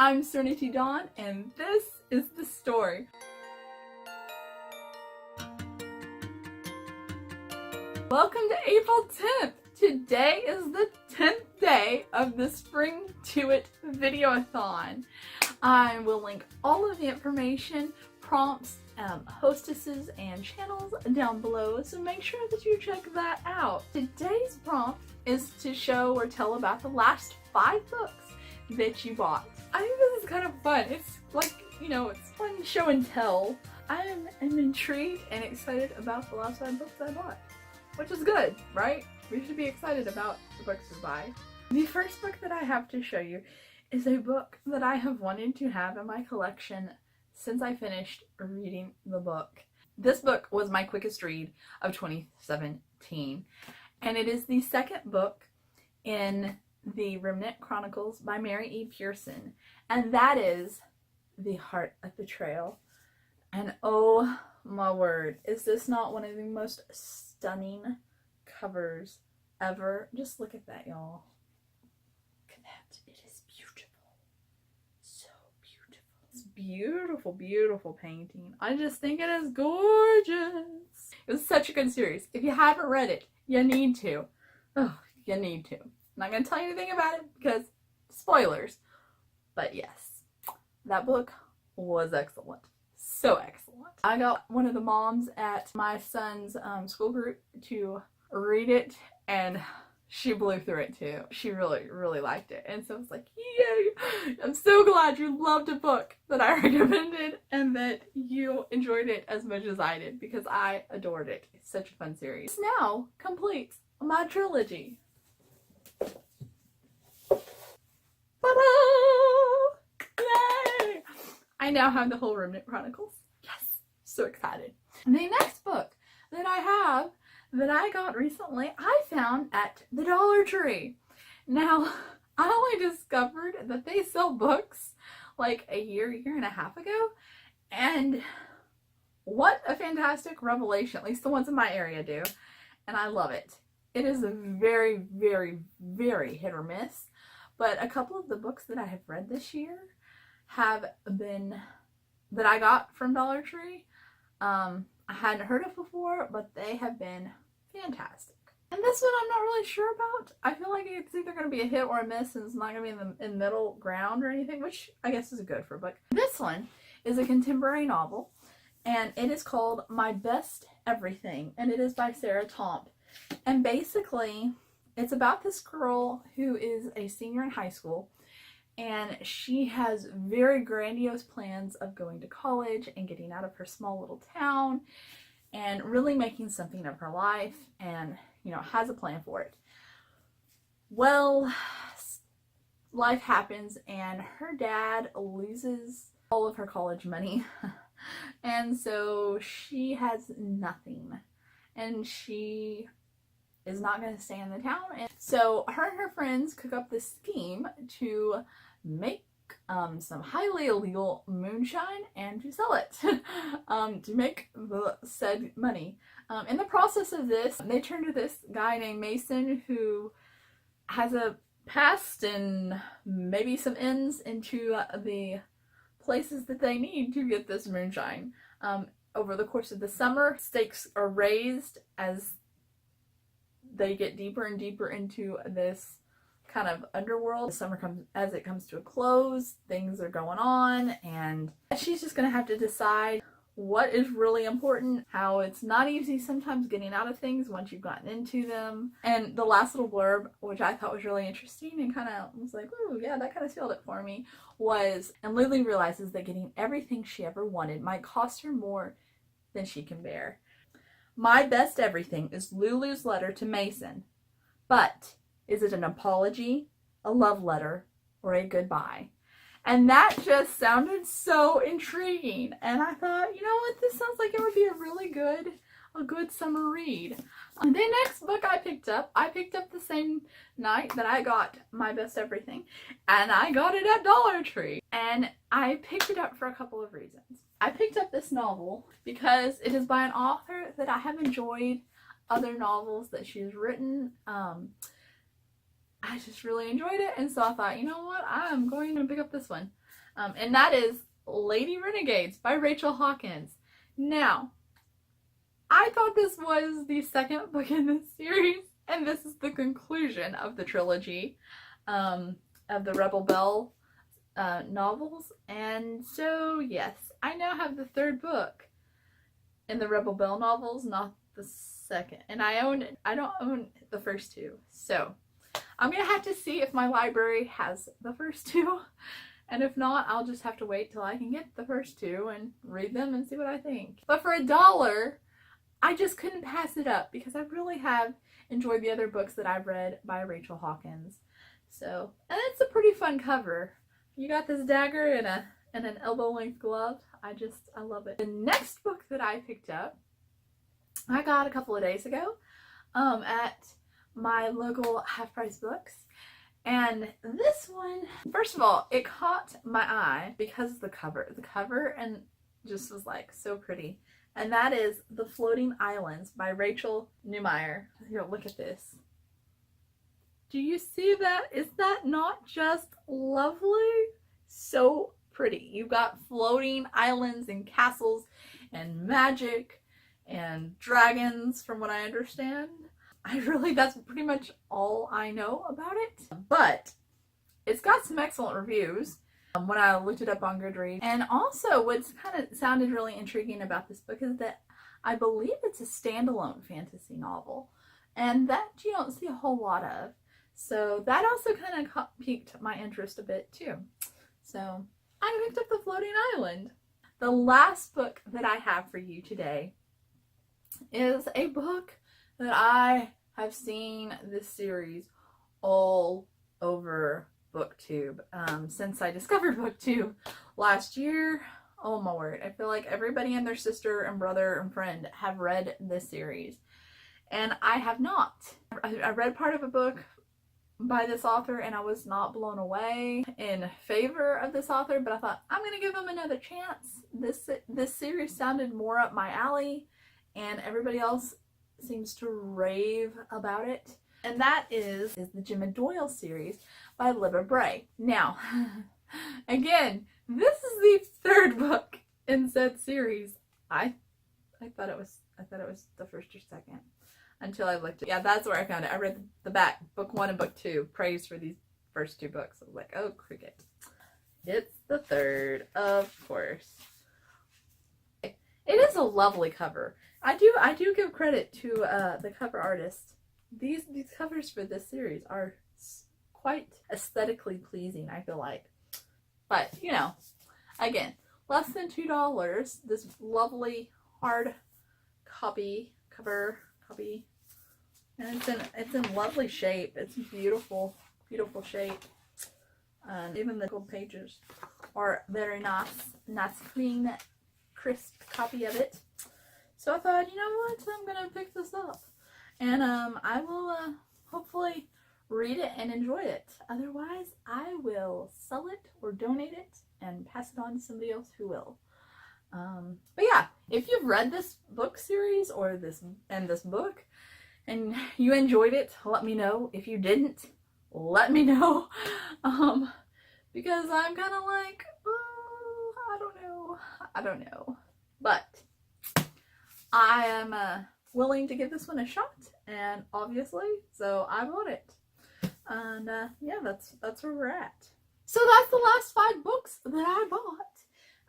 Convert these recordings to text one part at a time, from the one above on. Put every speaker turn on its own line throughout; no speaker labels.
I'm Serenity Dawn, and this is the story. Welcome to April 10th. Today is the 10th day of the Spring To It Videoathon. I will link all of the information, prompts, hostesses, and channels down below, so make sure that you check that out. Today's prompt is to show or tell about the last 5 books that you bought. I think this is kind of fun. It's like, you know, it's fun show and tell. I am intrigued and excited about the last 5 books I bought, which is good, right? We should be excited about the books we buy. The first book that I have to show you is a book that I have wanted to have in my collection since I finished reading the book. This book was my quickest read of 2017, and it is the second book in the Remnant Chronicles by Mary E. Pearson, and that is The Heart of Betrayal. And oh my word, is this not one of the most stunning covers ever? Just look at that, y'all. Look at that. It is beautiful. So beautiful. It's beautiful, beautiful painting. I just think it is gorgeous. It was such a good series. If you haven't read it, you need to. Oh, you need to. I'm not going to tell you anything about it because spoilers. But yes, that book was excellent. So excellent. I got one of the moms at my son's school group to read it, and she blew through it too. She really, really liked it. And so I was like, yay! I'm so glad you loved a book that I recommended and that you enjoyed it as much as I did, because I adored it. It's such a fun series. This now completes my trilogy. Yay! I now have the whole Remnant Chronicles. Yes! So excited. The next book that I have that I got recently, I found at the Dollar Tree. Now, I only discovered that they sell books like a year and a half ago, and what a fantastic revelation. At least the ones in my area do, and I love it. It is a very, very, very hit or miss. But a couple of the books that I have read this year have been, that I got from Dollar Tree, I hadn't heard of before, but they have been fantastic. And this one I'm not really sure about. I feel like it's either going to be a hit or a miss, and it's not going to be in the middle ground or anything, which I guess is good for a book. This one is a contemporary novel, and it is called My Best Everything, and it is by Sarah Tomp. And basically, it's about this girl who is a senior in high school, and she has very grandiose plans of going to college and getting out of her small little town and really making something of her life, and, you know, has a plan for it. Well, life happens and her dad loses all of her college money, and so she has nothing, and she is not going to stay in the town. And so her and her friends cook up this scheme to make some highly illegal moonshine and to sell it to make the said money. In the process of this, they turn to this guy named Mason, who has a past and maybe some ends into the places that they need to get this moonshine. Over the course of the summer, stakes are raised as they get deeper and deeper into this kind of underworld. The summer comes, as it comes to a close, things are going on, and she's just going to have to decide what is really important, how it's not easy sometimes getting out of things once you've gotten into them. And the last little blurb, which I thought was really interesting and kind of was like, ooh, yeah, that kind of sealed it for me, was, and Lily realizes that getting everything she ever wanted might cost her more than she can bear. My best everything is Lulu's letter to Mason, but is it an apology, a love letter, or a goodbye? And that just sounded so intriguing, and I thought, you know what, this sounds like it would be a good summer read. The next book I picked up the same night that I got My Best Everything, and I got it at Dollar Tree. And I picked it up for a couple of reasons. I picked up this novel because it is by an author that I have enjoyed other novels that she's written. I just really enjoyed it, and so I thought, you know what, I'm going to pick up this one. and that is Lady Renegades by Rachel Hawkins. Now, I thought this was the second book in this series, and this is the conclusion of the trilogy of the Rebel Belle novels. And so, yes, I now have the third book in the Rebel Belle novels, not the second. And I don't own the first two. So, I'm going to have to see if my library has the first two. And if not, I'll just have to wait till I can get the first two and read them and see what I think. But for $1, I just couldn't pass it up because I really have enjoyed the other books that I've read by Rachel Hawkins. So, and it's a pretty fun cover. You got this dagger and an elbow-length glove. I love it. The next book that I picked up, I got a couple of days ago at my local half-price books. And this one, first of all, it caught my eye because of the cover. The cover and just was like so pretty. And that is The Floating Islands by Rachel Neumeier. Here, look at this. Do you see that? Is that not just lovely? So pretty. You've got floating islands and castles and magic and dragons, from what I understand. That's pretty much all I know about it. But it's got some excellent reviews when I looked it up on Goodreads. And also what's kind of sounded really intriguing about this book is that I believe it's a standalone fantasy novel. And that you don't see a whole lot of. So that also kind of piqued my interest a bit too. So I picked up The Floating Island. The last book that I have for you today is a book that I have seen this series all over Booktube since I discovered Booktube last year. Oh my word, I feel like everybody and their sister and brother and friend have read this series, and I have not. I read part of a book by this author and I was not blown away in favor of this author, but I thought I'm gonna give him another chance. This series sounded more up my alley, and everybody else seems to rave about it. And that is the Jim Doyle series by Libba Bray. Now, again, this is the third book in said series. I thought it was the first or second until I looked at it. Yeah, that's where I found it. I read the back, book 1 and book 2, praise for these first 2 books. I was like, oh, cricket. It's the third, of course. It is a lovely cover. I do give credit to the cover artist. These covers for this series are quite aesthetically pleasing, I feel like. But, you know, again, less than $2. This lovely hard cover copy. And it's in lovely shape. It's beautiful, beautiful shape. And even the gold pages are very nice. Nice, clean, crisp copy of it. So I thought, you know what, I'm gonna pick this up. And I will hopefully read it and enjoy it. Otherwise, I will sell it or donate it and pass it on to somebody else who will. But yeah, if you've read this book series or this book and you enjoyed it, let me know. If you didn't, let me know. Because I'm kind of like, oh, I don't know. But I am willing to give this one a shot, and obviously, so I bought it. And yeah, that's where we're at. So that's the last 5 books that I bought.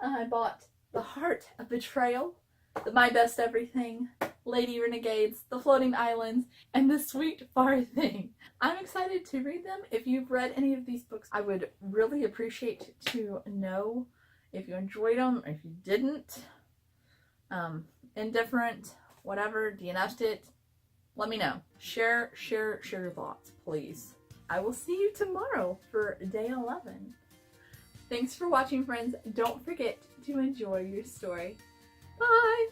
I bought The Heart of Betrayal, My Best Everything, Lady Renegades, The Floating Islands, and The Sweet Far Thing. I'm excited to read them. If you've read any of these books, I would really appreciate to know if you enjoyed them, or if you didn't. Indifferent, whatever, DNF'd it, let me know. Share your thoughts, please. I will see you tomorrow for day 11. Thanks for watching, friends. Don't forget to enjoy your story. Bye!